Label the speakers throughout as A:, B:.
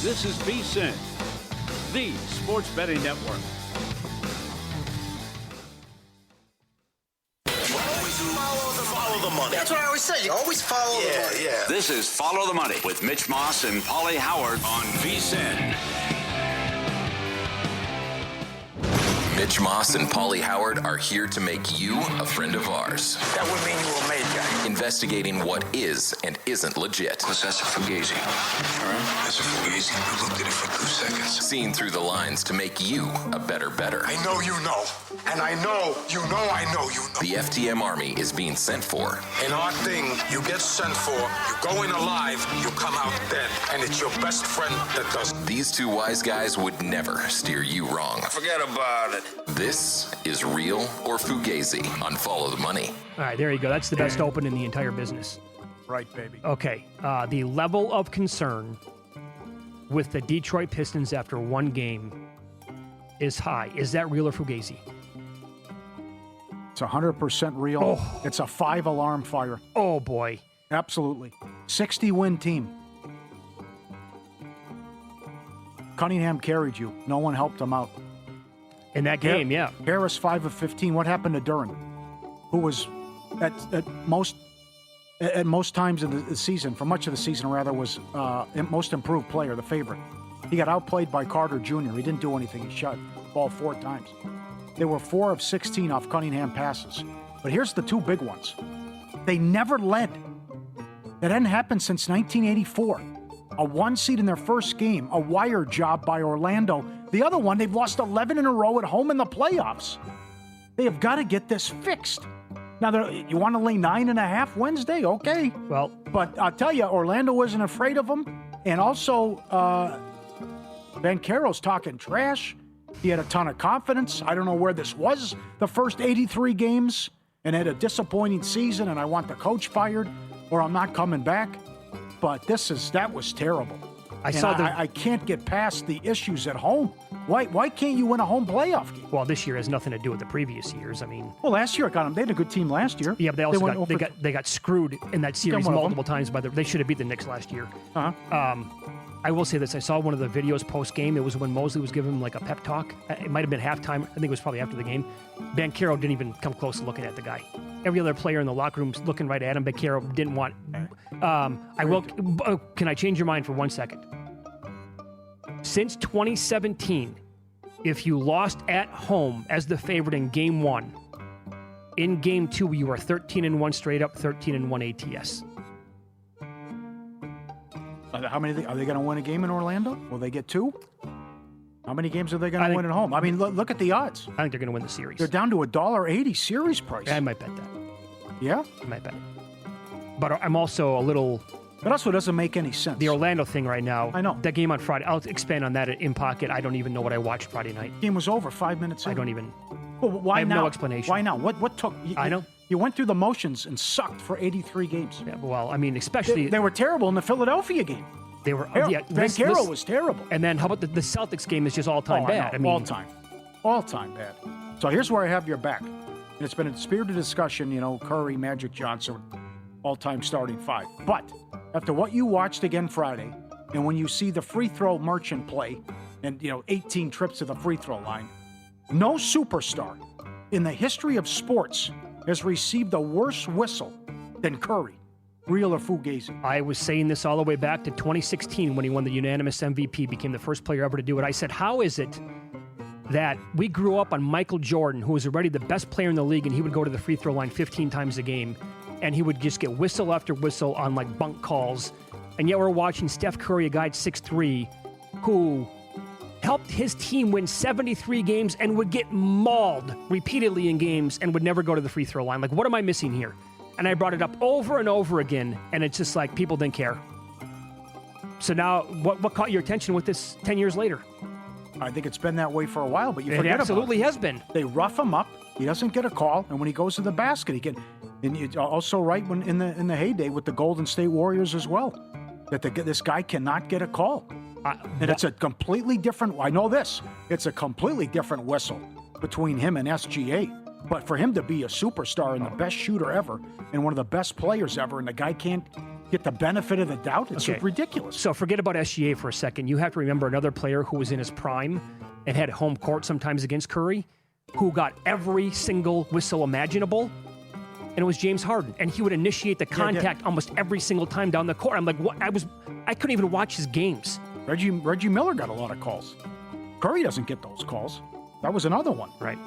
A: This is VSiN, the sports betting network.
B: Follow the money. That's what I always say. You always follow the money. Yeah.
A: This is Follow the Money with Mitch Moss and Pauly Howard on VSiN.
C: Mitch Moss and Pauly Howard are here to make you a friend of ours.
B: That would mean you were made guy.
C: Investigating what is and isn't legit.
D: That's a Fugazi. All right? That's a Fugazi. I looked at it for 2 seconds.
C: Seeing through the lines to make you a better.
B: I know you know. And I know you know I know you know.
C: The FTM Army is being sent for.
B: In our thing, you get sent for, you go in alive, you come out dead. And it's your best friend that does.
C: These two wise guys would never steer you wrong.
D: Forget about it.
C: This is Real or Fugazi on Follow the Money.
E: All right, there you go. That's the best open in the entire business.
F: Right, baby.
E: Okay, the level of concern with the Detroit Pistons after one game is high. Is that real or Fugazi?
F: It's 100% real.
E: Oh.
F: It's a 5-alarm fire.
E: Oh, boy.
F: Absolutely. 60-win team. Cunningham carried you. No one helped him out.
E: In that game, yeah.
F: Harris, 5 of 15. What happened to Duran? Who was at most times in the season, for much of the season rather, was most improved player, the favorite. He got outplayed by Carter Jr. He didn't do anything. He shot ball 4 times. They were 4 of 16 off Cunningham passes. But here's the 2 big ones. They never led. That hadn't happened since 1984. A 1 seed in their first game, a wire job by Orlando. The other one, they've lost 11 in a row at home in the playoffs. They have got to get this fixed. Now, you want to lay 9.5 Wednesday? Okay.
E: Well,
F: but I'll tell you, Orlando isn't afraid of them. And also, Banchero's talking trash. He had a ton of confidence. I don't know where this was the first 83 games and had a disappointing season, and I want the coach fired or I'm not coming back. But that was terrible. I can't get past the issues at home. Why can't you win a home playoff game?
E: Well, this year has nothing to do with the previous years. I mean,
F: well, last year I got them. They had a good team last year.
E: Yeah, but they got screwed in that series multiple times they should have beat the Knicks last year. I will say this. I saw one of the videos post-game. It was when Mosley was giving him like a pep talk. It might have been halftime. I think it was probably after the game. Banchero didn't even come close to looking at the guy. Every other player in the locker room's looking right at him. Banchero didn't want... Can I change your mind for 1 second? Since 2017, if you lost at home as the favorite in Game 1, in Game 2, you are 13-1 straight up, 13-1 ATS.
F: How many are they going to win a game in Orlando? Will they get 2? How many games are they going to win at home? I mean, look at the odds.
E: I think they're going to win the series.
F: They're down to $1.80 series price.
E: I might bet that.
F: Yeah?
E: I might bet it. But I'm also a little...
F: But also, it doesn't make any sense.
E: The Orlando thing right now.
F: I know.
E: That game on Friday. I'll expand on that in pocket. I don't even know what I watched Friday night.
F: Game was over 5 minutes in.
E: I don't even...
F: Well, why
E: I have
F: now?
E: no explanation.
F: Why now? What took...
E: I know.
F: You went through the motions and sucked for 83 games.
E: Yeah, well, I mean, especially...
F: They were terrible in the Philadelphia game.
E: They were...
F: Banchero was terrible.
E: And then how about the Celtics game is just all-time bad?
F: I mean, all-time bad. So here's where I have your back. And it's been a spirited discussion, Curry, Magic Johnson, all-time starting 5. But after what you watched again Friday, and when you see the free throw merchant play, and 18 trips to the free throw line, no superstar in the history of sports has received a worse whistle than Curry. Real or Fugazi?
E: I was saying this all the way back to 2016 when he won the unanimous MVP, became the first player ever to do it. I said, how is it that we grew up on Michael Jordan, who was already the best player in the league, and he would go to the free throw line 15 times a game, and he would just get whistle after whistle on like bunk calls, and yet we're watching Steph Curry, a guy at 6'3", who helped his team win 73 games and would get mauled repeatedly in games and would never go to the free throw line. Like, what am I missing here? And I brought it up over and over again, and it's just like people didn't care. So now, what caught your attention with this 10 years later?
F: I think it's been that way for a while, but you forget about it.
E: It absolutely has been.
F: They rough him up. He doesn't get a call, and when he goes to the basket, he can. And it's also right when in the heyday with the Golden State Warriors as well, that this guy cannot get a call, and it's a completely different. I know this. It's a completely different whistle between him and SGA. But for him to be a superstar and the best shooter ever and one of the best players ever, and the guy can't get the benefit of the doubt. It's ridiculous.
E: So forget about SGA for a second. You have to remember another player who was in his prime and had home court sometimes against Curry, who got every single whistle imaginable, and it was James Harden. And he would initiate the contact almost every single time down the court. I'm like, what? I couldn't even watch his games.
F: Reggie Miller got a lot of calls. Curry doesn't get those calls. That was another one.
E: Right.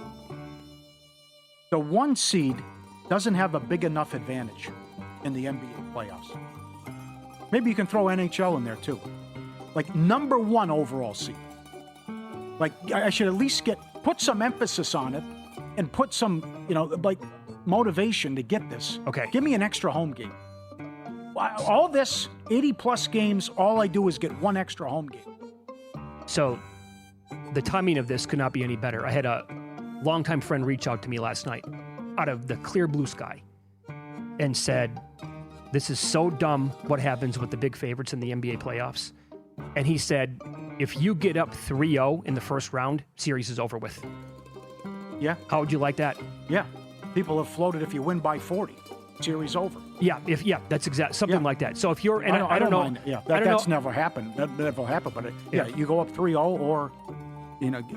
F: The 1 seed doesn't have a big enough advantage in the NBA playoffs. Maybe you can throw NHL in there too. Like number 1 overall seed. Like I should at least put some emphasis on it and put some, like motivation to get this.
E: Okay.
F: Give me an extra home game. All this 80 plus games, all I do is get 1 extra home game.
E: So the timing of this could not be any better. I had a longtime friend reach out to me last night out of the clear blue sky and said, this is so dumb what happens with the big favorites in the NBA playoffs. And he said, if you get up 3-0 in the first round, series is over with.
F: Yeah.
E: How would you like that?
F: Yeah. People have floated if you win by 40, series over.
E: Yeah, that's exact something like that. So if you're, and I don't know,
F: mind. Yeah, that's never happened. That never happened. But you go up 3-0, or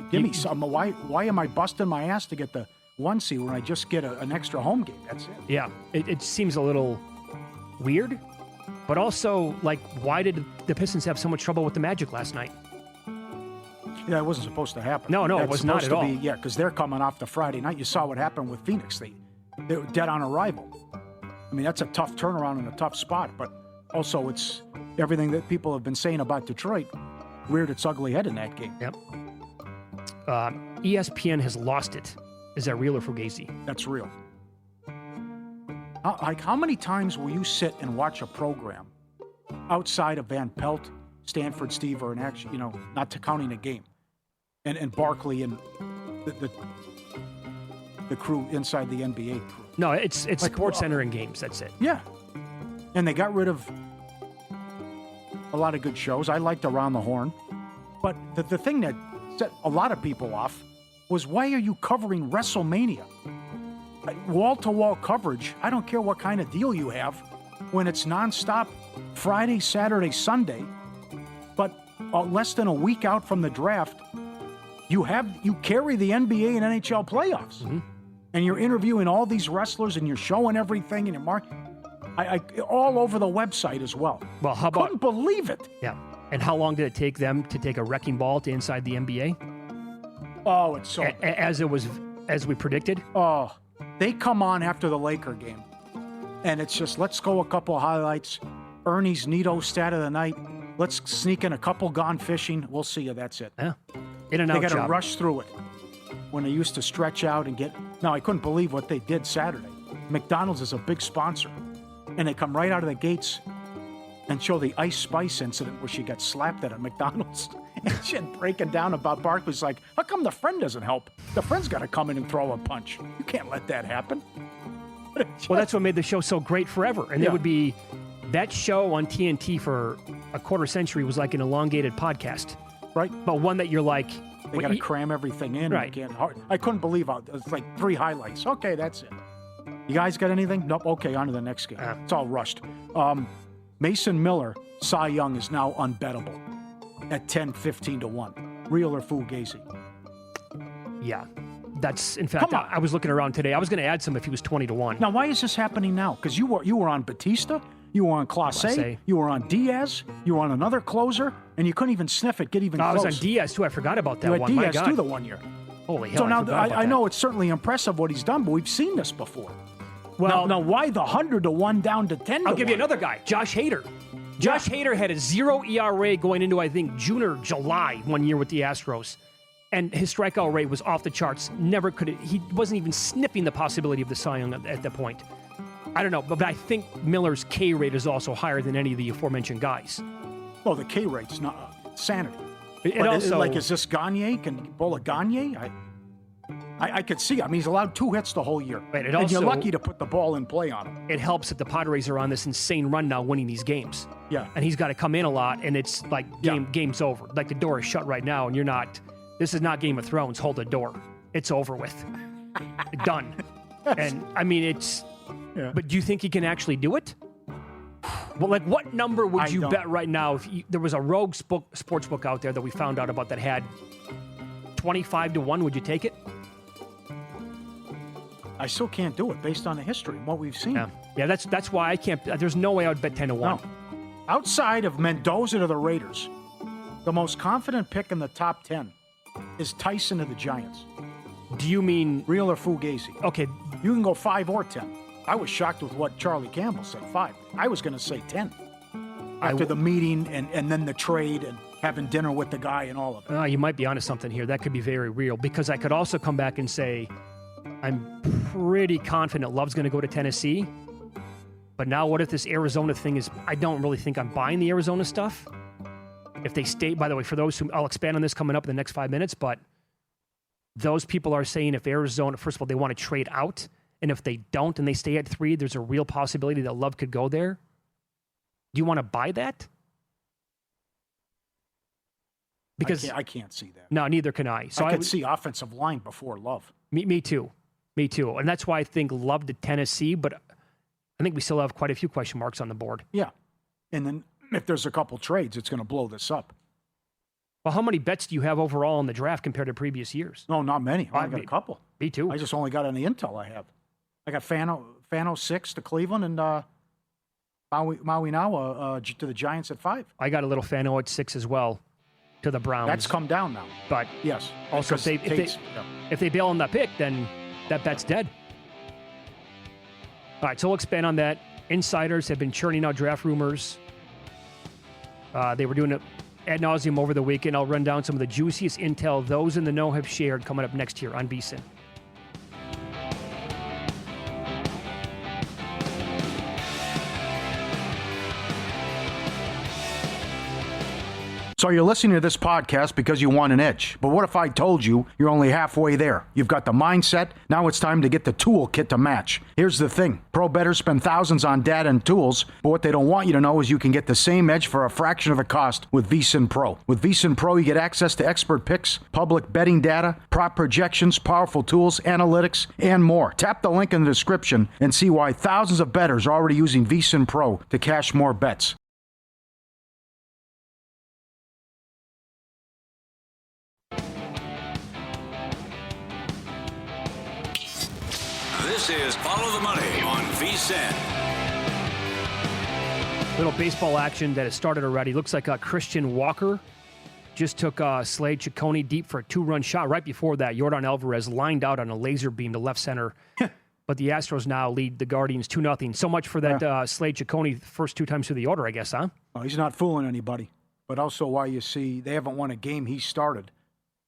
F: give me some. Why am I busting my ass to get the 1 seed when I just get an extra home game? That's it.
E: Yeah, it seems a little weird, but also like, why did the Pistons have so much trouble with the Magic last night?
F: Yeah, it wasn't supposed to happen.
E: No, it was not at all.
F: Yeah, because they're coming off the Friday night. You saw what happened with Phoenix. They were dead on arrival. I mean, that's a tough turnaround in a tough spot, but also it's everything that people have been saying about Detroit reared its ugly head in that game.
E: Yep. ESPN has lost it. Is that real or Fugazi?
F: That's real. How many times will you sit and watch a program outside of Van Pelt, Stanford Steve, or actually, not to counting a game, and Barkley and the crew inside the NBA crew?
E: No, it's like, Sports Center and games. That's it.
F: Yeah, and they got rid of a lot of good shows. I liked Around the Horn, but the thing that set a lot of people off was, why are you covering WrestleMania? Wall-to-wall coverage. I don't care what kind of deal you have when it's nonstop Friday, Saturday, Sunday, but less than a week out from the draft, you carry the NBA and NHL playoffs. Mm-hmm. And you're interviewing all these wrestlers and you're showing everything and you're all over the website as well.
E: Well, how about...
F: Couldn't believe it.
E: Yeah. And how long did it take them to take a wrecking ball to inside the NBA?
F: Oh, it's so...
E: As we predicted?
F: Oh, they come on after the Laker game. And it's just, let's go a couple of highlights. Ernie's Neato stat of the night. Let's sneak in a couple gone fishing. We'll see you. That's it.
E: Yeah. In and out
F: They got
E: job.
F: to rush through it. When they used to stretch out and get... Now, I couldn't believe what they did Saturday. McDonald's is a big sponsor. And they come right out of the gates and show the Ice Spice incident where she got slapped at a McDonald's. And she had breaking down about Barkley's like, how come the friend doesn't help? The friend's got to come in and throw a punch. You can't let that happen.
E: Well, that's what made the show so great forever. And it would be... That show on TNT for a quarter century was like an elongated podcast.
F: Right.
E: But one that you're like...
F: They got to cram everything in.
E: Right.
F: I couldn't believe it's like 3 highlights. Okay, that's it. You guys got anything? Nope. Okay, on to the next game. It's all rushed. Mason Miller, Cy Young, is now unbettable at 10-15-1. Real or Fugazi?
E: Yeah. That's, in fact, I was looking around today. I was going to add some if he was 20-1.
F: Now, why is this happening now? Because you were on Batista, you were on Clase, you were on Diaz, you were on another closer, and you couldn't even sniff it, get even close.
E: I was on Diaz, too. I forgot about that
F: one.
E: You had
F: Diaz, too, the 1 year.
E: Holy hell,
F: so now I know it's certainly impressive what he's done, but we've seen this before.
E: Well,
F: now why the 100-1 down to 10-1?
E: I'll give you another guy, Josh Hader. Josh Hader had a 0 ERA going into, I think, June or July 1 year with the Astros. And his strikeout rate was off the charts. He wasn't even sniffing the possibility of the Cy Young at that point. I don't know, but I think Miller's K rate is also higher than any of the aforementioned guys.
F: Well, the K rate's not insanity.
E: It also,
F: is this Gagne? Can you bowl a Gagne? I could see. I mean, he's allowed 2 hits the whole year.
E: Right,
F: and you're lucky to put the ball in play on him.
E: It helps that the Padres are on this insane run now, winning these games.
F: Yeah.
E: And he's got to come in a lot, and it's like game's over. Like the door is shut right now, and you're not. This is not Game of Thrones. Hold the door. It's over with. Done. And I mean, it's. Yeah. But do you think he can actually do it? Well, like what number would
F: I
E: you
F: don't-
E: bet right now if there was a rogue sports book out there that we found out about that had 25 to 1? Would you take it?
F: I still can't do it based on the history and what we've seen.
E: Yeah, that's why I can't. There's no way I would bet 10 to 1.
F: No. Outside of Mendoza to the Raiders, the most confident pick in the top 10 is Tyson to the Giants.
E: Do you mean
F: Real or Fugazi?
E: okay?
F: You can go 5 or 10. I was shocked with what Charlie Campbell said, 5. I was going to say 10. After the meeting and then the trade and having dinner with the guy and all of it.
E: You might be onto something here. That could be very real because I could also come back and say I'm pretty confident Love's going to go to Tennessee. But now what if this Arizona thing is, I don't really think I'm buying the Arizona stuff. If they stay, by the way, for those who, I'll expand on this coming up in the next 5 minutes, but those people are saying if Arizona, first of all, they want to trade out. And if they don't and they stay at 3, there's a real possibility that Love could go there. Do you want to buy that? Because
F: I can't see that.
E: No, neither can I. So
F: I could see offensive line before Love.
E: Me too. Me too. And that's why I think Love to Tennessee, but I think we still have quite a few question marks on the board.
F: Yeah. And then if there's a couple trades, it's going to blow this up.
E: Well, how many bets do you have overall in the draft compared to previous years?
F: No, not many. I got a couple.
E: Me too.
F: I just only got any intel I have. I got Fano 6 to Cleveland and Maui now to the Giants at 5.
E: I got a little Fano at 6 as well to the Browns.
F: That's come down now.
E: But
F: yes.
E: also, if they bail on that pick, then that bet's dead. All right, so we'll expand on that. Insiders have been churning out draft rumors. They were doing it ad nauseum over the weekend. I'll run down some of the juiciest intel those in the know have shared coming up next year on VSiN.
F: So you're listening to this podcast because you want an edge. But what if I told you you're only halfway there? You've got the mindset. Now it's time to get the toolkit to match. Here's the thing. Pro bettors spend thousands on data and tools, but what they don't want you to know is you can get the same edge for a fraction of the cost with VSiN Pro. With VSiN Pro, you get access to expert picks, public betting data, prop projections, powerful tools, analytics, and more. Tap the link in the description and see why thousands of bettors are already using VSiN Pro to cash more bets.
A: This is Follow the Money on VSiN.
E: Little baseball action that has started already. Looks like Christian Walker just took Slade Ciccone deep for a 2-run shot. Right before that, Yordan Alvarez lined out on a laser beam to left center. But the Astros now lead the Guardians 2-0. So much for that Slade Ciccone first 2 times through the order, I guess, huh?
F: Oh, he's not fooling anybody. But also why you see they haven't won a game he started.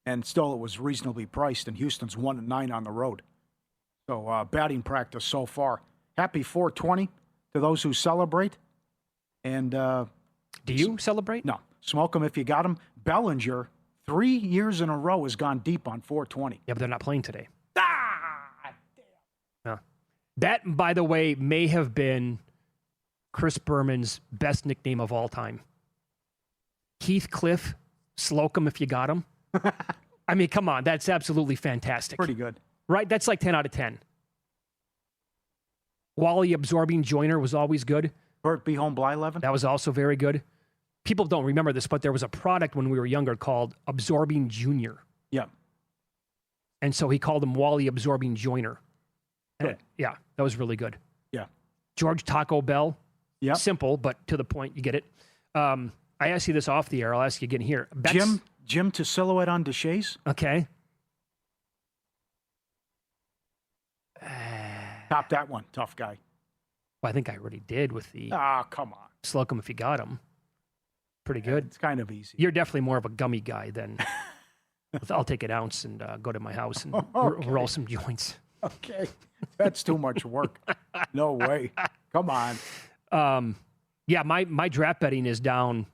F: And still it was reasonably priced. And Houston's 1-9 on the road. So batting practice so far. Happy 420 to those who celebrate. And
E: do you celebrate?
F: No. Smoke them if you got them. Bellinger, 3 years in a row, has gone deep on 420.
E: Yeah, but they're not playing today. No. That, by the way, may have been Chris Berman's best nickname of all time. Heathcliff, Slocum if you got him. I mean, come on. That's absolutely fantastic.
F: Pretty good.
E: Right? That's like 10 out of 10. Wally Absorbing Joiner was always good.
F: Burt B. Home Blyleven.
E: That was also very good. People don't remember this, but there was a product when we were younger called Absorbing Junior.
F: Yeah.
E: And so he called him Wally Absorbing Joiner. And yeah, that was really good.
F: Yeah.
E: George Taco Bell.
F: Yeah.
E: Simple, but to the point. You get it. I asked you this off the air. I'll ask you again here.
F: Jim to silhouette on Deshays.
E: Okay.
F: Top that one. Tough guy.
E: Well, I think I already did with the
F: come on.
E: Slocum if you got him. Pretty good.
F: It's kind of easy.
E: You're definitely more of a gummy guy than I'll take an ounce and go to my house and roll some joints.
F: Okay. That's too much work. No way. Come on.
E: Yeah, my draft betting is down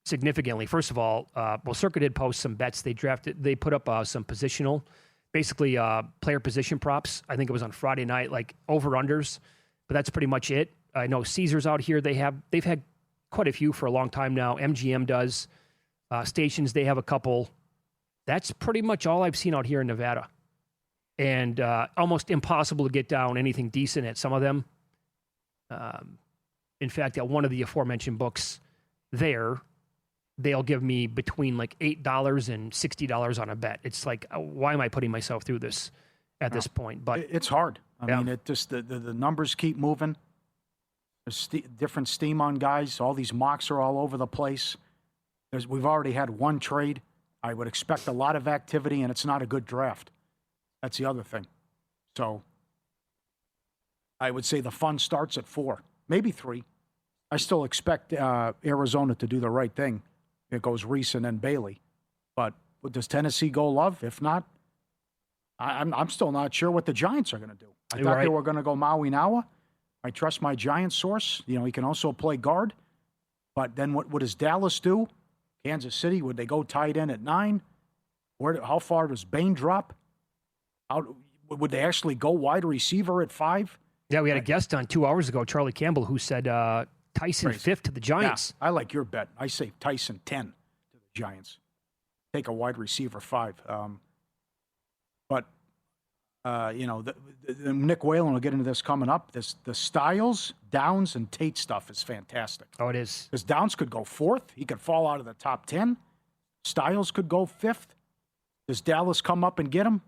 E: significantly. First of all, Circa did post some bets. They put up some positional, basically player position props. I think it was on Friday night, like over-unders, but that's pretty much it. I know Caesar's out here. They've had quite a few for a long time now. MGM does. Stations, they have a couple. That's pretty much all I've seen out here in Nevada. And almost impossible to get down anything decent at some of them. In fact, at one of the aforementioned books there, they'll give me between like $8 and $60 on a bet. It's like, why am I putting myself through this at this point? But
F: it's hard. I mean, it just the numbers keep moving. There's different steam on guys. All these mocks are all over the place. We've already had one trade. I would expect a lot of activity, and it's not a good draft. That's the other thing. So I would say the fun starts at 4, maybe 3. I still expect Arizona to do the right thing. It goes Reese and then Bailey. But does Tennessee go Love? If not, I'm still not sure what the Giants are going to do. I thought they were going to go Maui Nawa. I trust my Giants source. You know, he can also play guard. But then what does Dallas do? Kansas City, would they go tight end at 9? How far does Bain drop? Would they actually go wide receiver at 5?
E: Yeah, we had a guest on 2 hours ago, Charlie Campbell, who said Tyson 5th to the Giants.
F: Yeah, I like your bet. I say Tyson 10 to the Giants. Take a wide receiver 5. Nick Whalen will get into this coming up. The Styles, Downs, and Tate stuff is fantastic.
E: Oh, it is.
F: Because Downs could go 4th. He could fall out of the top 10. Styles could go 5th. Does Dallas come up and get him?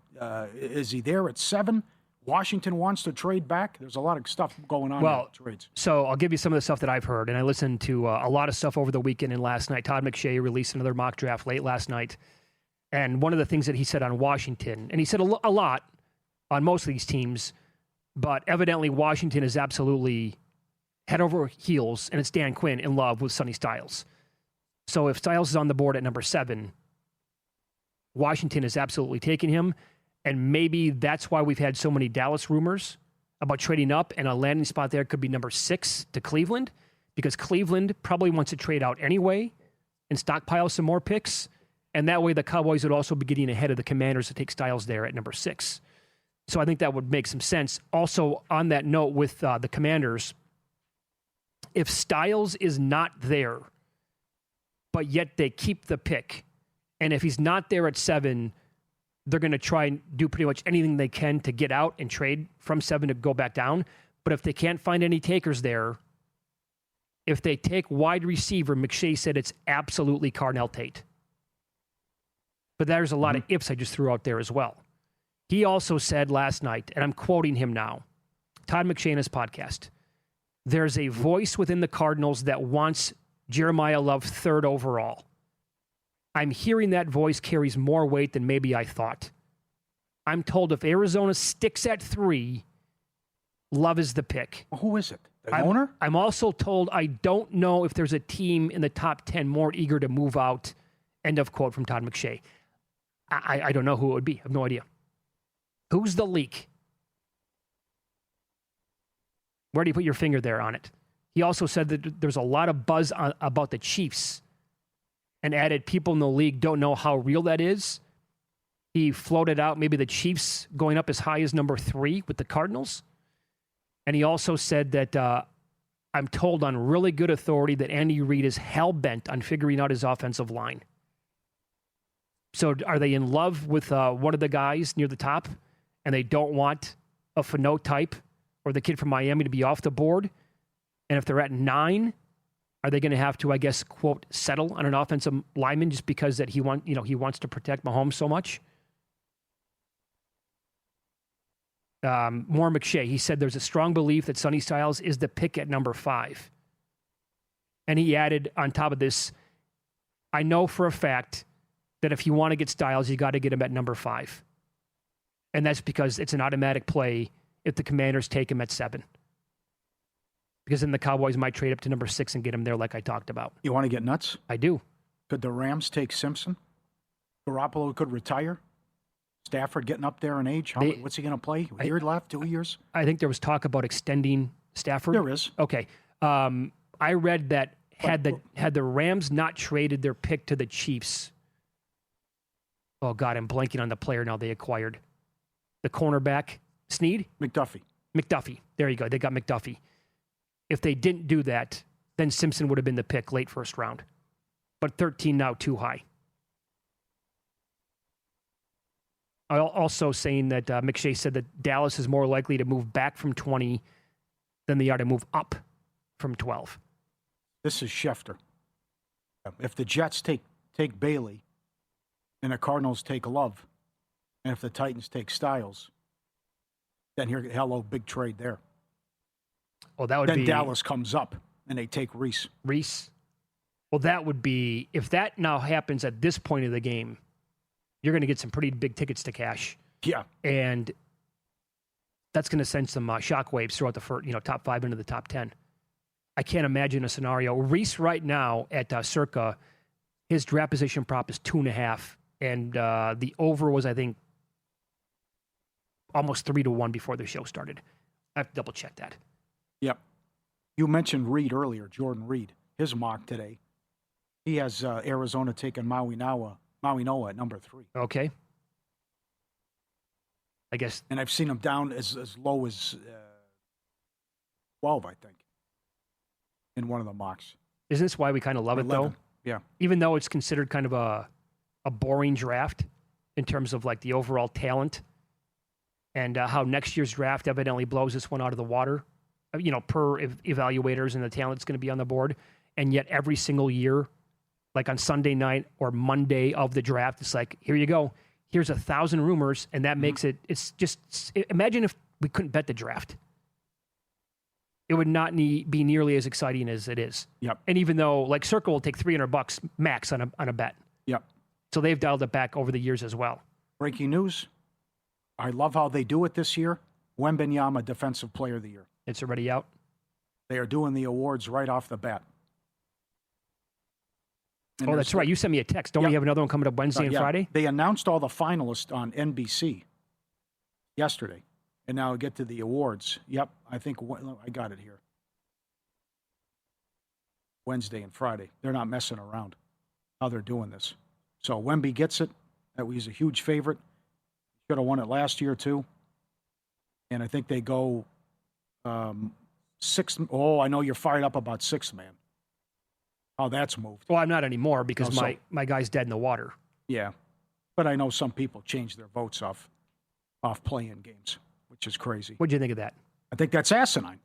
F: Is he there at 7? Washington wants to trade back. There's a lot of stuff going on in trades.
E: So I'll give you some of the stuff that I've heard, and I listened to a lot of stuff over the weekend and last night. Todd McShay released another mock draft late last night, and one of the things that he said on Washington, and he said a lot on most of these teams, but evidently Washington is absolutely head over heels, and it's Dan Quinn in love with Sonny Styles. So if Styles is on the board at number 7, Washington is absolutely taking him. And maybe that's why we've had so many Dallas rumors about trading up, and a landing spot there could be number 6 to Cleveland, because Cleveland probably wants to trade out anyway and stockpile some more picks. And that way the Cowboys would also be getting ahead of the Commanders to take Styles there at number 6. So I think that would make some sense. Also, on that note with the Commanders, if Styles is not there, but yet they keep the pick, and if he's not there at 7, they're going to try and do pretty much anything they can to get out and trade from 7 to go back down. But if they can't find any takers there, if they take wide receiver, McShay said it's absolutely Carnell Tate. But there's a lot of ifs I just threw out there as well. He also said last night, and I'm quoting him now, Todd McShay in his podcast, there's a voice within the Cardinals that wants Jeremiah Love 3rd overall. I'm hearing that voice carries more weight than maybe I thought. I'm told if Arizona sticks at 3, Love is the pick.
F: Well, who is it? The owner?
E: I'm also told I don't know if there's a team in the top 10 more eager to move out. End of quote from Todd McShay. I don't know who it would be. I have no idea. Who's the leak? Where do you put your finger there on it? He also said that there's a lot of buzz about the Chiefs, and added people in the league don't know how real that is. He floated out maybe the Chiefs going up as high as number 3 with the Cardinals. And he also said that I'm told on really good authority that Andy Reid is hell-bent on figuring out his offensive line. So are they in love with one of the guys near the top, and they don't want a Fano type or the kid from Miami to be off the board? And if they're at 9, are they going to have to, I guess, quote, settle on an offensive lineman just because that he wants to protect Mahomes so much? More McShay, he said there's a strong belief that Sonny Styles is the pick at number 5. And he added on top of this, I know for a fact that if you want to get Styles, you got to get him at number 5. And that's because it's an automatic play if the Commanders take him at 7. Because then the Cowboys might trade up to number 6 and get him there like I talked about.
F: You want to get nuts?
E: I do.
F: Could the Rams take Simpson? Garoppolo could retire? Stafford getting up there in age? What's he going to play? A year left? 2 years?
E: I think there was talk about extending Stafford.
F: There is.
E: Okay. I read that had the Rams not traded their pick to the Chiefs, oh, God, I'm blanking on the player now they acquired. The cornerback, Snead? McDuffie. There you go. They got McDuffie. If they didn't do that, then Simpson would have been the pick late first round. But 13 now too high. Also saying that McShay said that Dallas is more likely to move back from 20 than they are to move up from 12.
F: This is Schefter. If the Jets take Bailey and the Cardinals take Love, and if the Titans take Styles, then hello, big trade there.
E: Oh, that would
F: then
E: be...
F: Then Dallas comes up, and they take Reese.
E: Well, that would be... If that now happens at this point of the game, you're going to get some pretty big tickets to cash.
F: Yeah.
E: And that's going to send some shockwaves throughout the first, top 5 into the top 10. I can't imagine a scenario. Reese right now at Circa, his draft position prop is 2.5, and the over was, I think, almost 3-1 before the show started. I have to double check that.
F: Yep. You mentioned Reed earlier, Jordan Reed. His mock today. He has Arizona taking Maui Noa at number 3.
E: Okay. I guess.
F: And I've seen him down as low as 12, I think, in one of the mocks.
E: Isn't this why we kind of love
F: 11.
E: it, though?
F: Yeah.
E: Even though it's considered kind of a boring draft in terms of like the overall talent and how next year's draft evidently blows this one out of the water, per evaluators and the talent that's going to be on the board. And yet every single year, like on Sunday night or Monday of the draft, it's like, here you go. Here's 1,000 rumors. And that makes it's just, imagine if we couldn't bet the draft. It would not be nearly as exciting as it is.
F: Yep.
E: And even though, like, Circle will take $300 max on a bet.
F: Yep.
E: So they've dialed it back over the years as well.
F: Breaking news. I love how they do it this year. Wembanyama, Defensive Player of the Year.
E: It's already out.
F: They are doing the awards right off the bat. And
E: that's right. You sent me a text. Don't we have another one coming up Wednesday and Friday?
F: They announced all the finalists on NBC yesterday. And now we get to the awards. Yep, I think I got it here. Wednesday and Friday. They're not messing around how they're doing this. So Wemby gets it. He's a huge favorite. Should have won it last year, too. And I think they go sixth. Oh, I know you're fired up about sixth man. How that's moved.
E: Well, I'm not anymore because my guy's dead in the water.
F: Yeah. But I know some people change their votes off playing games, which is crazy.
E: What'd you think of that?
F: I think that's asinine.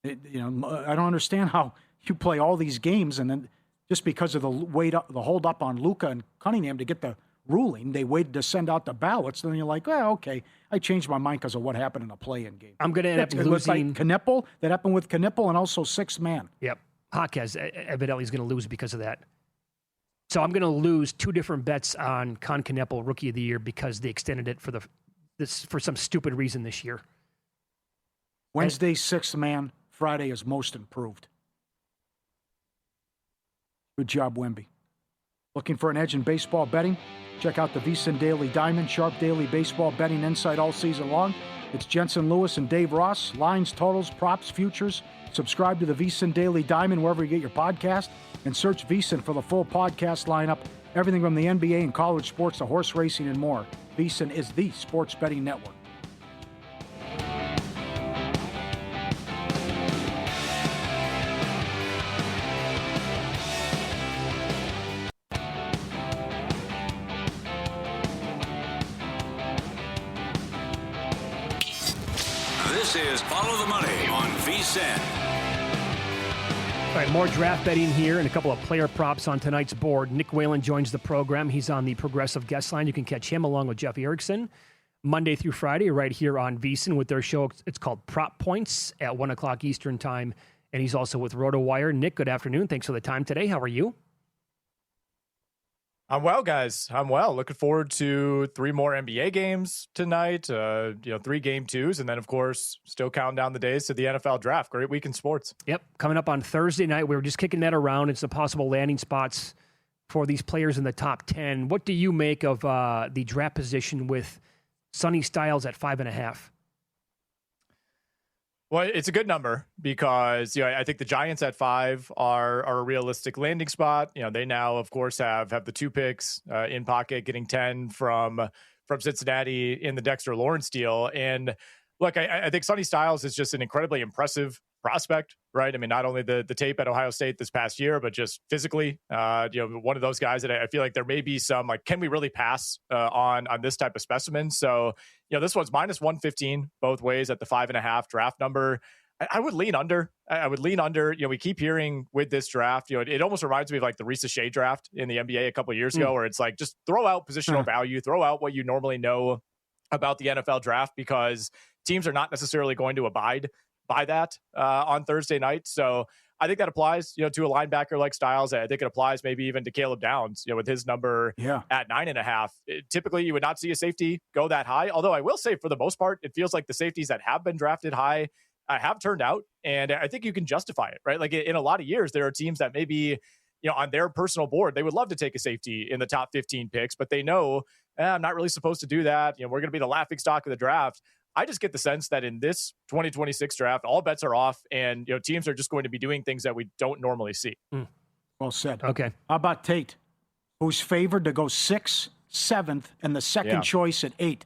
F: I don't understand how you play all these games and then just because of the hold up on Luka and Cunningham to get the ruling, they waited to send out the ballots. And then you're like, okay, I changed my mind because of what happened in a play-in game.
E: I'm going to end up losing.
F: Like Knippel, that happened with Knippel and also sixth man.
E: Yep. Hawkes evidently is going to lose because of that. So I'm going to lose 2 different bets on Con Knippel Rookie of the Year because they extended it for some stupid reason this year.
F: Wednesday, sixth man. Friday is most improved. Good job, Wemby. Looking for an edge in baseball betting? Check out the VSiN Daily Diamond, sharp daily baseball betting insight all season long. It's Jensen Lewis and Dave Ross. Lines, totals, props, futures. Subscribe to the VSiN Daily Diamond wherever you get your podcast and search VSiN for the full podcast lineup. Everything from the NBA and college sports to horse racing and more. VSiN is the sports betting network.
A: This is Follow the Money on VSiN.
E: All right, more draft betting here and a couple of player props on tonight's board. Nick Whalen joins the program. He's on the Progressive Guest Line. You can catch him along with Jeff Erickson Monday through Friday right here on VSiN with their show. It's called Prop Points at 1 o'clock Eastern Time. And he's also with RotoWire. Nick, good afternoon. Thanks for the time today. How are you?
G: I'm well, guys. I'm well. Looking forward to 3 more NBA games tonight, 3 game 2s, and then, of course, still counting down the days to the NFL draft. Great week in sports.
E: Yep. Coming up on Thursday night, we were just kicking that around. It's the possible landing spots for these players in the top 10. What do you make of the draft position with Sonny Styles at 5.5?
G: Well, it's a good number because I think the Giants at 5 are a realistic landing spot. They now, of course, have the 2 picks in pocket, getting 10 from Cincinnati in the Dexter Lawrence deal. And look, I think Sonny Styles is just an incredibly impressive prospect, right? I mean, not only the tape at Ohio State this past year, but just physically, one of those guys that I feel like there may be some, like, can we really pass on this type of specimen? So, this one's minus 115 both ways at the 5.5 draft number. I would lean under. I would lean under. We keep hearing with this draft, it almost reminds me of like the Risa Shea draft in the NBA a couple of years ago, where it's like, just throw out positional value, throw out what you normally know about the NFL draft, because teams are not necessarily going to abide by that on Thursday night. So I think that applies, to a linebacker like Styles. I think it applies maybe even to Caleb Downs, with his number at 9.5. Typically, you would not see a safety go that high. Although I will say, for the most part, it feels like the safeties that have been drafted high have turned out. And I think you can justify it, right? Like in a lot of years, there are teams that maybe, on their personal board, they would love to take a safety in the top 15 picks, but they know, I'm not really supposed to do that. We're going to be the laughing stock of the draft. I just get the sense that in this 2026 draft, all bets are off, and teams are just going to be doing things that we don't normally see.
F: Well said.
E: Okay.
F: How about Tate, who's favored to go 6th, 7th, and the second choice at 8?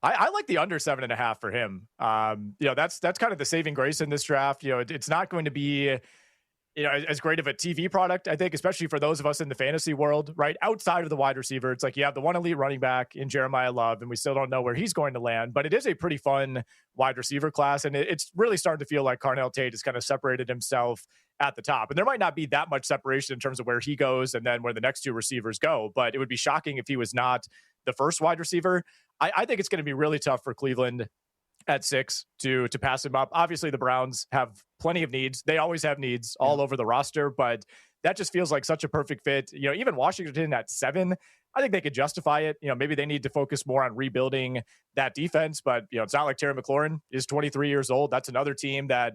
G: I like the under 7.5 for him. That's kind of the saving grace in this draft. It's not going to be as great of a TV product, I think, especially for those of us in the fantasy world, right? Outside of the wide receiver, it's like you have the one elite running back in Jeremiah Love, and we still don't know where he's going to land, but it is a pretty fun wide receiver class. And it's really starting to feel like Carnell Tate has kind of separated himself at the top. And there might not be that much separation in terms of where he goes and then where the next two receivers go, but it would be shocking if he was not the first wide receiver. I think it's going to be really tough for Cleveland at 6 to pass him up. Obviously, the Browns have plenty of needs. They always have needs all over the roster, but that just feels like such a perfect fit. Even Washington at 7, I think they could justify it. Maybe they need to focus more on rebuilding that defense, but it's not like Terry McLaurin is 23 years old. That's another team that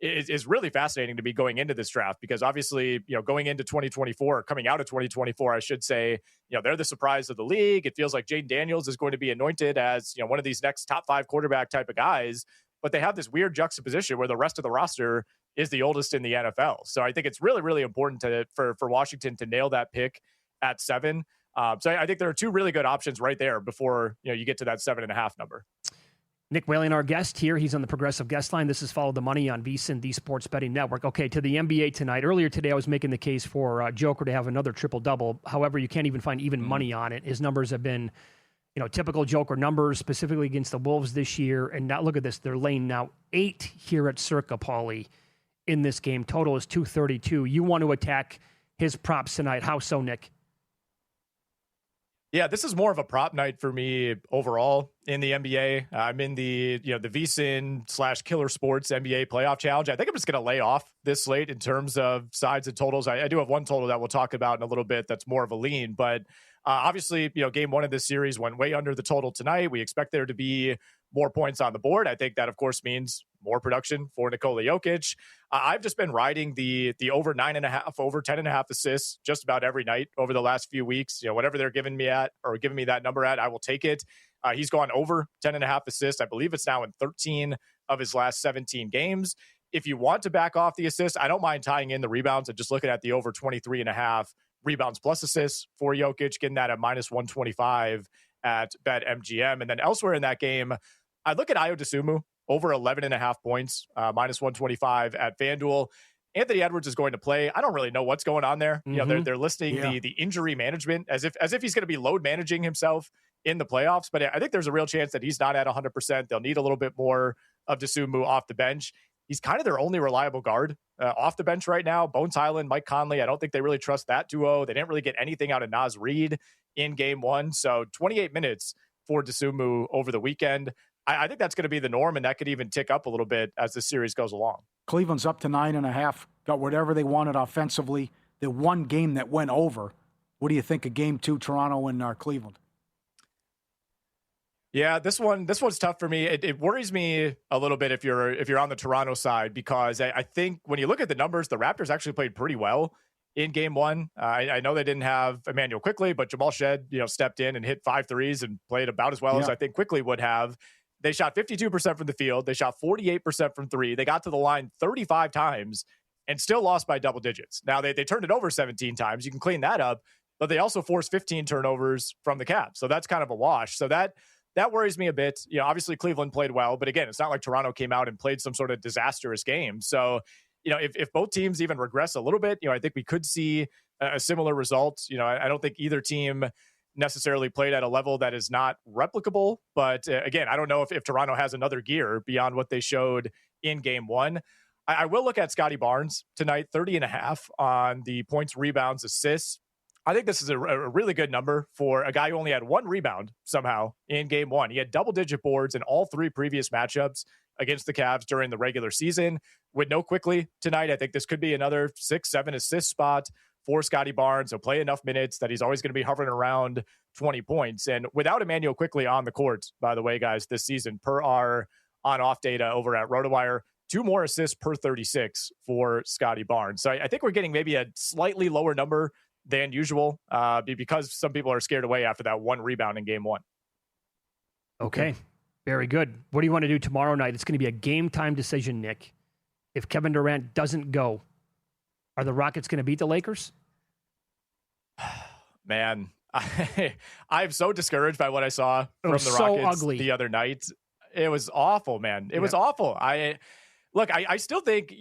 G: is really fascinating to be going into this draft, because obviously, going into 2024, coming out of 2024, I should say, they're the surprise of the league. It feels like Jaden Daniels is going to be anointed as, one of these next top 5 quarterback type of guys, but they have this weird juxtaposition where the rest of the roster is the oldest in the NFL. So I think it's really, really important for Washington to nail that pick at 7. So I think there are two really good options right there before, you get to that 7.5 number.
E: Nick Whalen, our guest here. He's on the Progressive Guest Line. This is Follow the Money on VSiN, the Sports Betting Network. Okay, to the NBA tonight. Earlier today, I was making the case for Joker to have another triple-double. However, you can't even find even money on it. His numbers have been, typical Joker numbers, specifically against the Wolves this year. And now look at this. They're laying now 8 here at Circa, Pauly, in this game. Total is 232. You want to attack his props tonight. How so, Nick?
G: Yeah, this is more of a prop night for me overall in the NBA. I'm in the VSiN / Killer Sports NBA Playoff Challenge. I think I'm just going to lay off this slate in terms of sides and totals. I do have one total that we'll talk about in a little bit that's more of a lean, but obviously, game 1 of this series went way under the total tonight. We expect there to be more points on the board. I think that, of course, means more production for Nikola Jokic. I've just been riding the over 9.5, over 10.5 assists just about every night over the last few weeks. Whatever they're giving me that number at, I will take it. He's gone over 10.5 assists. I believe it's now in 13 of his last 17 games. If you want to back off the assists, I don't mind tying in the rebounds and just looking at the over 23.5 rebounds plus assists for Jokic, getting that at -125 at BetMGM. And then elsewhere in that game, I look at Ayo Dosunmu over 11.5 points, -125 at FanDuel. Anthony Edwards is going to play. I don't really know what's going on there. They're listing the injury management as if he's going to be load managing himself in the playoffs. But I think there's a real chance that he's not at 100%. They'll need a little bit more of Dosunmu off the bench. He's kind of their only reliable guard off the bench right now. Bones Highland, Mike Conley, I don't think they really trust that duo. They didn't really get anything out of Naz Reid in game 1. So 28 minutes for Dosunmu over the weekend. I think that's going to be the norm, and that could even tick up a little bit as the series goes along.
F: Cleveland's up to 9.5, got whatever they wanted offensively. The one game that went over. What do you think of game 2, Toronto and Cleveland?
G: Yeah, this one's tough for me. It worries me a little bit if you're on the Toronto side, because I think when you look at the numbers, the Raptors actually played pretty well in game 1. I know they didn't have Emmanuel Quickley, but Jamal Shed, stepped in and hit 5 threes and played about as well as I think Quickley would have. They shot 52% from the field. They shot 48% from 3. They got to the line 35 times and still lost by double digits. Now, they turned it over 17 times. You can clean that up, but they also forced 15 turnovers from the Cavs. So that's kind of a wash. So that worries me a bit. Obviously Cleveland played well, but again, it's not like Toronto came out and played some sort of disastrous game. So, if both teams even regress a little bit, I think we could see a similar result. I don't think either team necessarily played at a level that is not replicable. But again, I don't know if Toronto has another gear beyond what they showed in game one. I will look at Scotty Barnes tonight, 30.5 on the points, rebounds, assists. I think this is a really good number for a guy who only had one rebound somehow in game one. He had double-digit boards in all three previous matchups against the Cavs during the regular season. With no Quickly tonight, I think this could be another 6-7 assist spot for Scotty Barnes. He'll play enough minutes that he's always going to be hovering around 20 points. And without Emmanuel Quickly on the court, by the way, guys, this season, per our on-off data over at RotoWire, 2 more assists per 36 for Scotty Barnes. So I think we're getting maybe a slightly lower number than usual because some people are scared away after that one rebound in game one.
E: Okay. Very good. What do you want to do tomorrow night? It's going to be a game time decision, Nick. If Kevin Durant doesn't go, are the Rockets going to beat the Lakers?
G: Man, I'm so discouraged by what I saw from the Rockets the other night. It was awful, man. It was awful. I still think,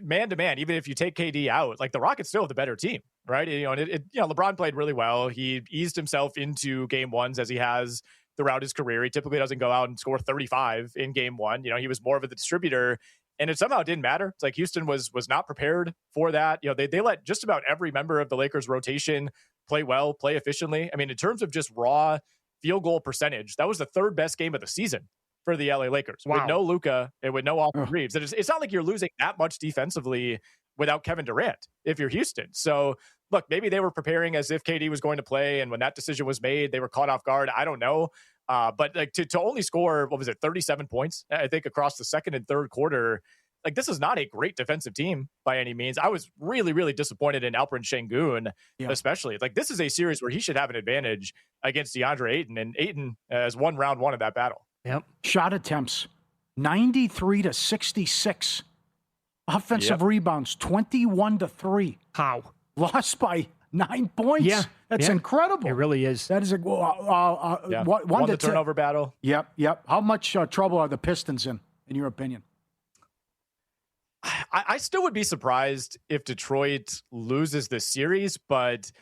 G: man to man, even if you take KD out, like the Rockets still have the better team, right? LeBron played really well. He eased himself into game ones as he has throughout his career. He typically doesn't go out and score 35 in game one. He was more of a distributor, and it somehow didn't matter. It's like Houston was not prepared for that. They let just about every member of the Lakers rotation play well, play efficiently. I mean, in terms of just raw field goal percentage, that was the third best game of the season for the LA Lakers. Wow. With no Luka and with no Austin Reeves. It's not like you're losing that much defensively without Kevin Durant if you're Houston. So look, maybe they were preparing as if KD was going to play, and when that decision was made, they were caught off guard. I don't know. But like to only score, 37 points, I think, across the second and third quarter, like this is not a great defensive team by any means. I was really, really disappointed in Alperen Şengün, especially. Like this is a series where he should have an advantage against DeAndre Ayton, and Ayton has won round one of that battle.
F: Yep. Shot attempts, 93 to 66. Offensive rebounds, 21-3.
E: How?
F: Lost by 9 points. Yeah. That's incredible.
E: It really is.
F: That is a
G: won the turnover battle.
F: Yep. How much trouble are the Pistons in your opinion?
G: I still would be surprised if Detroit loses this series, but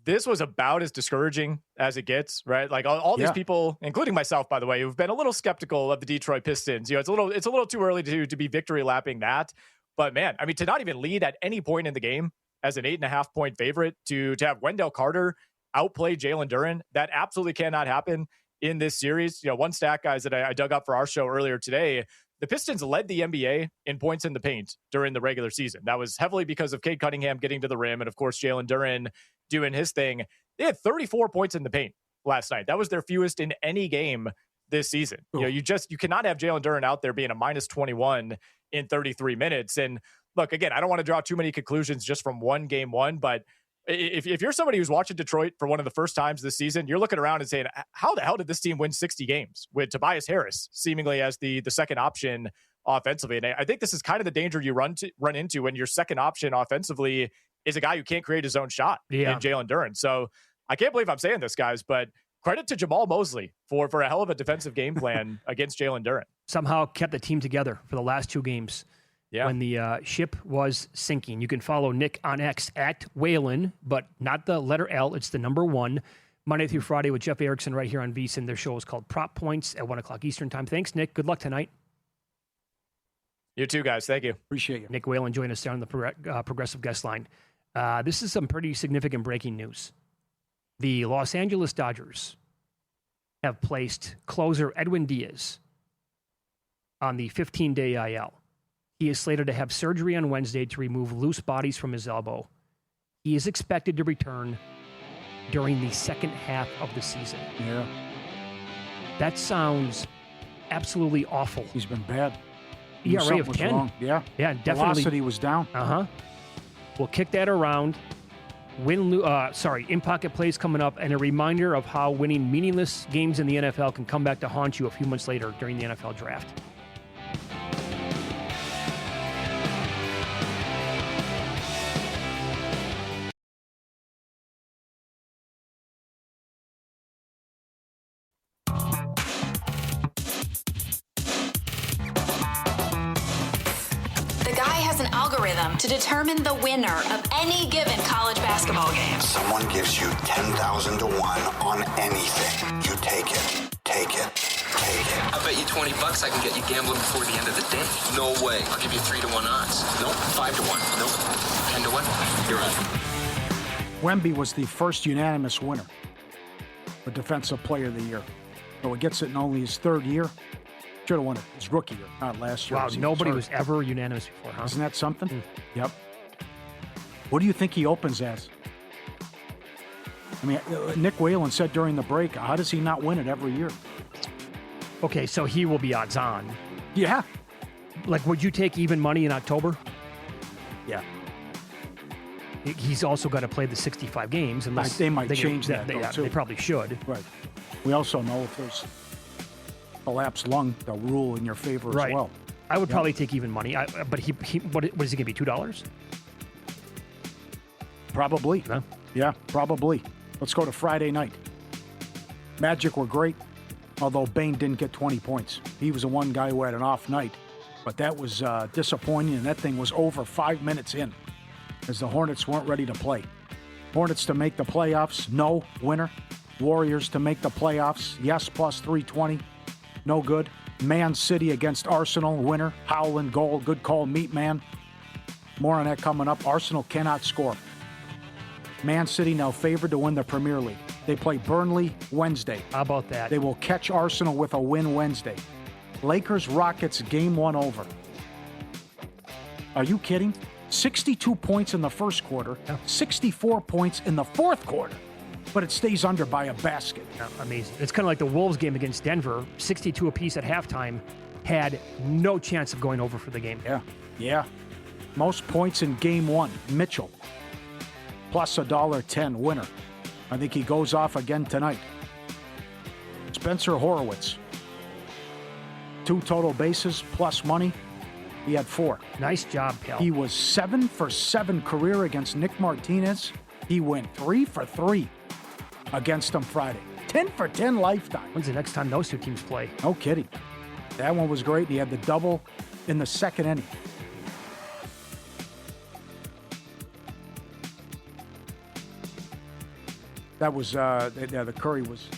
G: this was about as discouraging as it gets, right? Like all these people, including myself, by the way, who've been a little skeptical of the Detroit Pistons. It's a little too early to be victory lapping that. But man, I mean, to not even lead at any point in the game as an 8.5 point favorite, to have Wendell Carter outplay Jalen Duren, that absolutely cannot happen in this series. One stat, guys, that I dug up for our show earlier today, the Pistons led the NBA in points in the paint during the regular season. That was heavily because of Cade Cunningham getting to the rim and, of course, Jalen Duren doing his thing. They had 34 points in the paint last night. That was their fewest in any game this season. You cannot have Jalen Duren out there being a minus 21 in 33 minutes. And look, again, I don't want to draw too many conclusions just from game one, but if you're somebody who's watching Detroit for one of the first times this season, you're looking around and saying, how the hell did this team win 60 games with Tobias Harris seemingly as the second option offensively? And I think this is kind of the danger you run into when your second option offensively is a guy who can't create his own shot in Jalen Duren. So I can't believe I'm saying this, guys, but credit to Jamal Mosley for a hell of a defensive game plan against Jalen Duren.
E: Somehow kept the team together for the last two games. Yeah. When the ship was sinking. You can follow Nick on X at Whalen, but not the letter L. It's the number 1. Monday through Friday with Jeff Erickson right here on VSiN. Their show is called Prop Points at 1 o'clock Eastern time. Thanks, Nick. Good luck tonight.
G: You too, guys. Thank you.
F: Appreciate you.
E: Nick Whalen joined us there on the Progressive Guest Line. This is some pretty significant breaking news. The Los Angeles Dodgers have placed closer Edwin Diaz on the 15-day IL. He is slated to have surgery on Wednesday to remove loose bodies from his elbow. He is expected to return during the second half of the season.
F: Yeah.
E: That sounds absolutely awful.
F: He's been bad.
E: ERA of 10.
F: Wrong. Yeah.
E: Yeah, definitely.
F: Velocity was down.
E: We'll kick that around. In-pocket plays coming up, and a reminder of how winning meaningless games in the NFL can come back to haunt you a few months later during the NFL draft.
H: has an algorithm to determine the winner of any given college basketball game.
I: Someone gives you 10,000 to 1 on anything. You take it. Take it. Take it.
J: I bet you $20 I can get you gambling before the end of the day. No way. I'll give you 3 to 1 odds. Nope. 5 to 1. Nope. 10 to 1. You're on.
F: Wemby was the first unanimous winner for Defensive Player of the Year. So he gets it in only his third year. Should have won it his rookie year, not last year.
E: Wow, nobody was ever unanimous before, huh?
F: Isn't that something? Yep. What do you think he opens as? I mean, Nick Whalen said during the break, how does he not win it every year?
E: Okay, so he will be odds on.
F: Yeah.
E: Like, would you take even money in October?
F: Yeah.
E: He's also got to play the 65 games. Unless
F: they might change that,
E: they probably should.
F: Right. We also know if there's collapsed lung, they'll rule in your favor as well.
E: I would probably take even money. But what is it going to be, $2?
F: Probably.
E: No?
F: Yeah, probably. Let's go to Friday night. Magic were great, although Bane didn't get 20 points. He was the one guy who had an off night. But that was disappointing, and that thing was over 5 minutes in as the Hornets weren't ready to play. Hornets to make the playoffs, no, winner. Warriors to make the playoffs, yes, plus 320, no good. Man City against Arsenal, winner. Howland goal, good call, meat man. More on that coming up. Arsenal cannot score. Man City now favored to win the Premier League. They play Burnley Wednesday.
E: How about that?
F: They will catch Arsenal with a win Wednesday. Lakers Rockets game 1 over. Are you kidding? 62 points in the first quarter, 64 points in the fourth quarter, but it stays under by a basket.
E: Yeah, amazing. It's kind of like the Wolves game against Denver, 62 apiece at halftime, had no chance of going over for the game.
F: Yeah. Most points in game 1, Mitchell, plus $1.10 winner. I think he goes off again tonight. Spencer Horowitz, 2 total bases plus money. He had 4.
E: Nice job, pal.
F: He was 7 for 7 career against Nick Martinez. He went 3 for 3 against him Friday. 10 for 10 lifetime.
E: When's the next time those two teams play?
F: No kidding. That one was great. He had the double in the second inning. That was the Curry was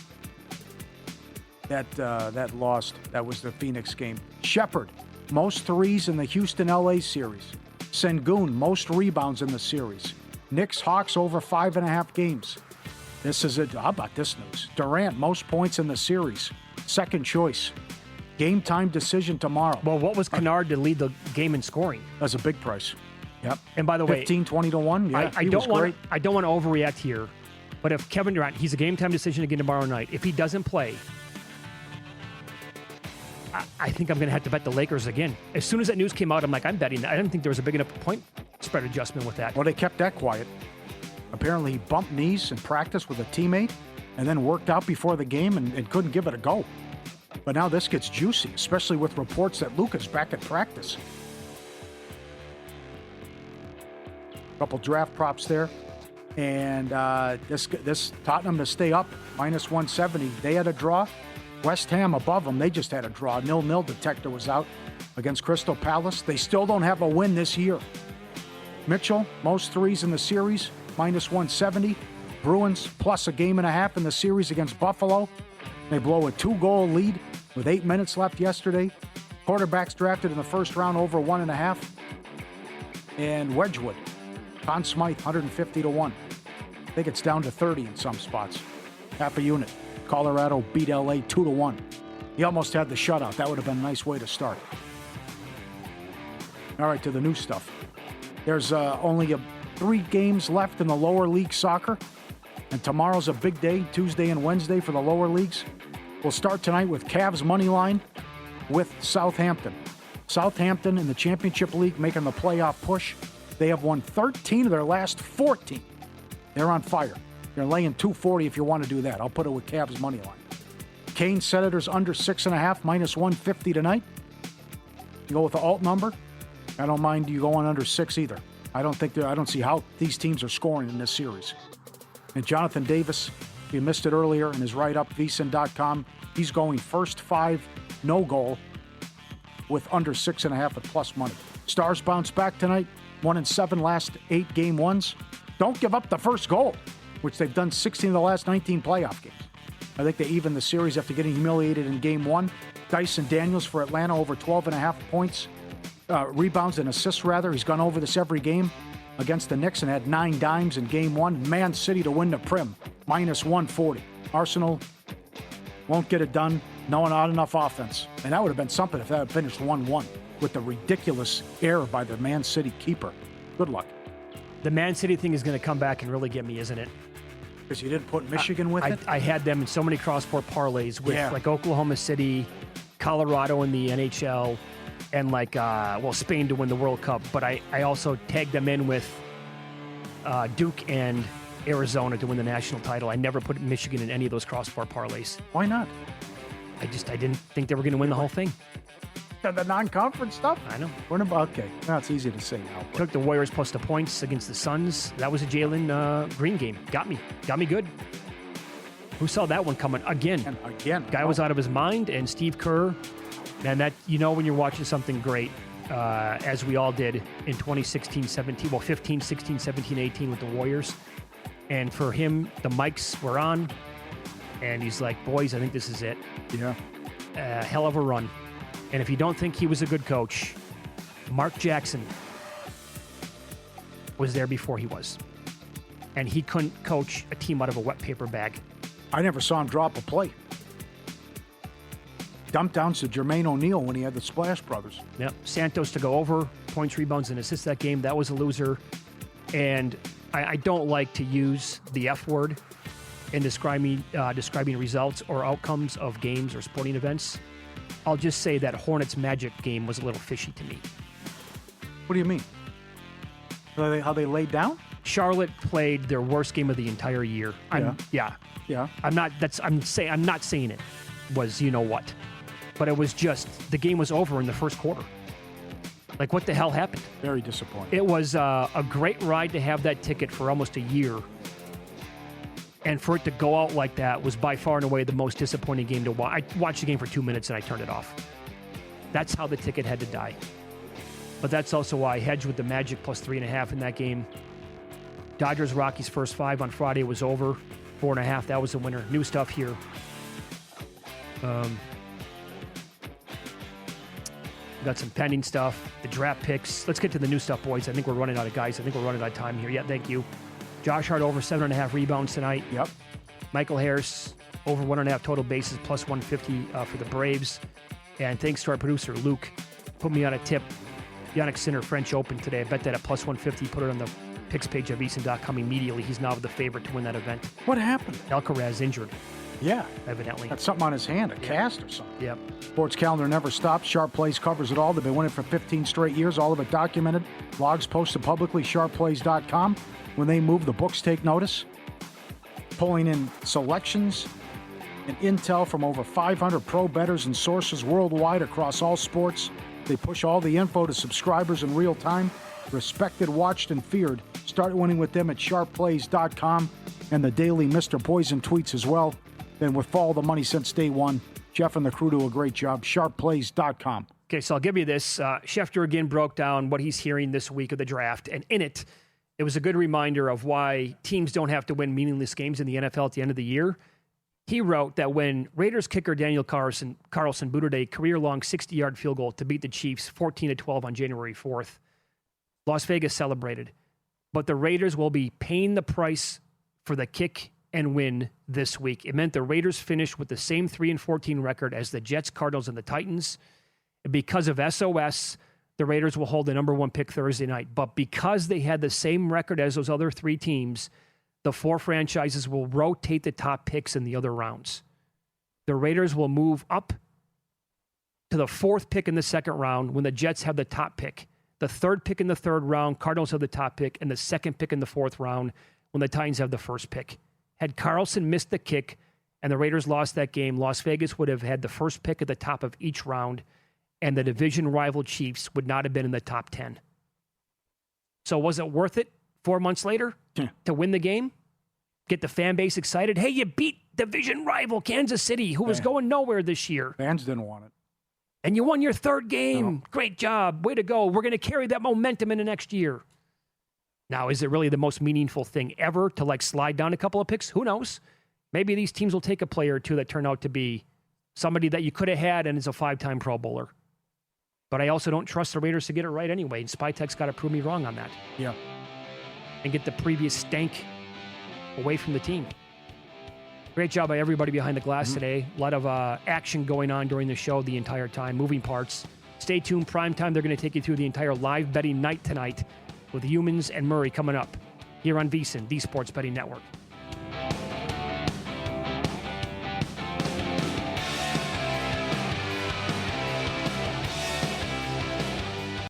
F: that lost. That was the Phoenix game. Shepard, most threes in the Houston-LA series. Sengun, most rebounds in the series. Knicks Hawks over 5.5 games. This is it. How about this news? Durant, most points in the series. Second choice. Game time decision tomorrow.
E: Well, what was Kennard to lead the game in scoring?
F: That's a big price. Yep.
E: And by the way,
F: 15, 20 to 1. Yeah,
E: I don't want to overreact here, but if Kevin Durant, he's a game time decision again tomorrow night. If he doesn't play, I think I'm going to have to bet the Lakers again. As soon as that news came out, I'm like, I'm betting. I didn't think there was a big enough point spread adjustment with that.
F: Well, they kept that quiet. Apparently, he bumped knees in practice with a teammate and then worked out before the game and couldn't give it a go. But now this gets juicy, especially with reports that Luka's back at practice. A couple draft props there. And this Tottenham to stay up, minus 170. They had a draw. West Ham above them, they just had a draw. 0-0 detector was out against Crystal Palace. They still don't have a win this year. Mitchell, most threes in the series, minus 170. Bruins, plus a game and a half in the series against Buffalo. They blow a 2-goal lead with 8 minutes left yesterday. Quarterbacks drafted in the first round over 1.5. And Wedgwood, Conn Smythe, 150 to 1. I think it's down to 30 in some spots. Half a unit. Colorado beat LA 2 to 1. He almost had the shutout. That would have been a nice way to start. All right, to the new stuff. There's only 3 games left in the lower league soccer. And tomorrow's a big day, Tuesday and Wednesday for the lower leagues. We'll start tonight with Cavs money line with Southampton. Southampton in the Championship League making the playoff push. They have won 13 of their last 14. They're on fire. You're laying 240 if you want to do that. I'll put it with Cavs money line. Kane Senators under 6.5, minus 150 tonight. You go with the alt number. I don't mind you going under 6 either. I don't see how these teams are scoring in this series. And Jonathan Davis, you missed it earlier in his write-up, vsin.com. He's going first 5, no goal with under 6.5 at plus money. Stars bounce back tonight. 1-7 last 8 game ones. Don't give up the first goal, which they've done 16 of the last 19 playoff games. I think they evened the series after getting humiliated in game 1. Dyson Daniels for Atlanta over 12.5 points. Rebounds and assists, rather. He's gone over this every game against the Knicks and had 9 dimes in game 1. Man City to win the Prim, -140. Arsenal won't get it done. Not enough offense. And that would have been something if that had finished 1-1 with the ridiculous error by the Man City keeper. Good luck.
E: The Man City thing is going to come back and really get me, isn't it?
F: Because you didn't put Michigan with it?
E: I had them in so many cross-sport parlays with like Oklahoma City, Colorado in the NHL, and Spain to win the World Cup. But I also tagged them in with Duke and Arizona to win the national title. I never put Michigan in any of those cross-sport parlays.
F: Why not?
E: I didn't think they were going to win the whole thing.
F: The non-conference stuff?
E: I know.
F: Okay. Now it's easy to say now. But.
E: Took the Warriors plus the points against the Suns. That was a Jalen Green game. Got me good. Who saw that one coming? Again. Guy was out of his mind, and Steve Kerr, man, that when you're watching something great, as we all did in 2016, 17, 15, 16, 17, 18 with the Warriors. And for him, the mics were on, and he's like, boys, I think this is it.
F: Yeah.
E: Hell of a run. And if you don't think he was a good coach, Mark Jackson was there before he was. And he couldn't coach a team out of a wet paper bag.
F: I never saw him drop a play. Dump downs to Jermaine O'Neal when he had the Splash Brothers.
E: Yep. Santos to go over, points, rebounds, and assists that game. That was a loser. And I don't like to use the F word in describing results or outcomes of games or sporting events. I'll just say that Hornets Magic game was a little fishy to me.
F: What do you mean? How they laid down?
E: Charlotte played their worst game of the entire year.
F: Yeah.
E: I'm not saying it was what. But it was just the game was over in the first quarter. Like, what the hell happened?
F: Very disappointing.
E: It was a great ride to have that ticket for almost a year. And for it to go out like that was by far and away the most disappointing game to watch. I watched the game for 2 minutes and I turned it off. That's how the ticket had to die. But that's also why I hedged with the Magic plus 3.5 in that game. Dodgers-Rockies first 5 on Friday was over. 4.5, that was a winner. New stuff here. Got some pending stuff. The draft picks. Let's get to the new stuff, boys. I think we're running out of guys. I think we're running out of time here. Yeah, thank you. Josh Hart over 7.5 rebounds tonight.
F: Yep.
E: Michael Harris over 1.5 total bases plus 150 for the Braves. And thanks to our producer, Luke, put me on a tip. Yannick Sinner, French Open today. I bet that at plus 150. Put it on the picks page of eason.com immediately. He's now the favorite to win that event.
F: What happened?
E: Alcaraz injured.
F: Yeah.
E: Evidently.
F: Got something on his hand, a cast or something.
E: Yep.
F: Sports calendar never stops. Sharp Plays covers it all. They've been winning for 15 straight years, all of it documented. Logs posted publicly, sharpplays.com. When they move, the books take notice. Pulling in selections and intel from over 500 pro bettors and sources worldwide across all sports. They push all the info to subscribers in real time. Respected, watched, and feared. Start winning with them at sharpplays.com and the daily Mr. Poison tweets as well. And with Follow the Money since day one, Jeff and the crew do a great job. Sharpplays.com.
E: Okay, so I'll give you this. Schefter again broke down what he's hearing this week of the draft, and in it, it was a good reminder of why teams don't have to win meaningless games in the NFL at the end of the year. He wrote that when Raiders kicker Daniel Carlson booted a career-long 60-yard field goal to beat the Chiefs 14-12 on January 4th, Las Vegas celebrated. But the Raiders will be paying the price for the kick and win this week. It meant the Raiders finished with the same 3-14 record as the Jets, Cardinals, and the Titans. Because of SOS, the Raiders will hold the number 1 pick Thursday night. But because they had the same record as those other 3 teams, the 4 franchises will rotate the top picks in the other rounds. The Raiders will move up to the 4th pick in the 2nd round when the Jets have the top pick. The 3rd pick in the 3rd round, Cardinals have the top pick, and the 2nd pick in the 4th round when the Titans have the 1st pick. Had Carlson missed the kick and the Raiders lost that game, Las Vegas would have had the 1st pick at the top of each round, and the division rival Chiefs would not have been in the top 10. So was it worth it 4 months later to win the game? Get the fan base excited? Hey, you beat division rival Kansas City, who was going nowhere this year.
F: Fans didn't want it.
E: And you won your third game. Great job. Way to go. We're going to carry that momentum into next year. Now, is it really the most meaningful thing ever to like slide down a couple of picks? Who knows? Maybe these teams will take a player or two that turn out to be somebody that you could have had and is a 5-time Pro Bowler. But I also don't trust the Raiders to get it right anyway. And Spytek's got to prove me wrong on that.
F: Yeah.
E: And get the previous stank away from the team. Great job by everybody behind the glass today. A lot of action going on during the show the entire time. Moving parts. Stay tuned. Primetime. They're going to take you through the entire live betting night tonight with Humans and Murray coming up here on VSiN, the Sports Betting Network.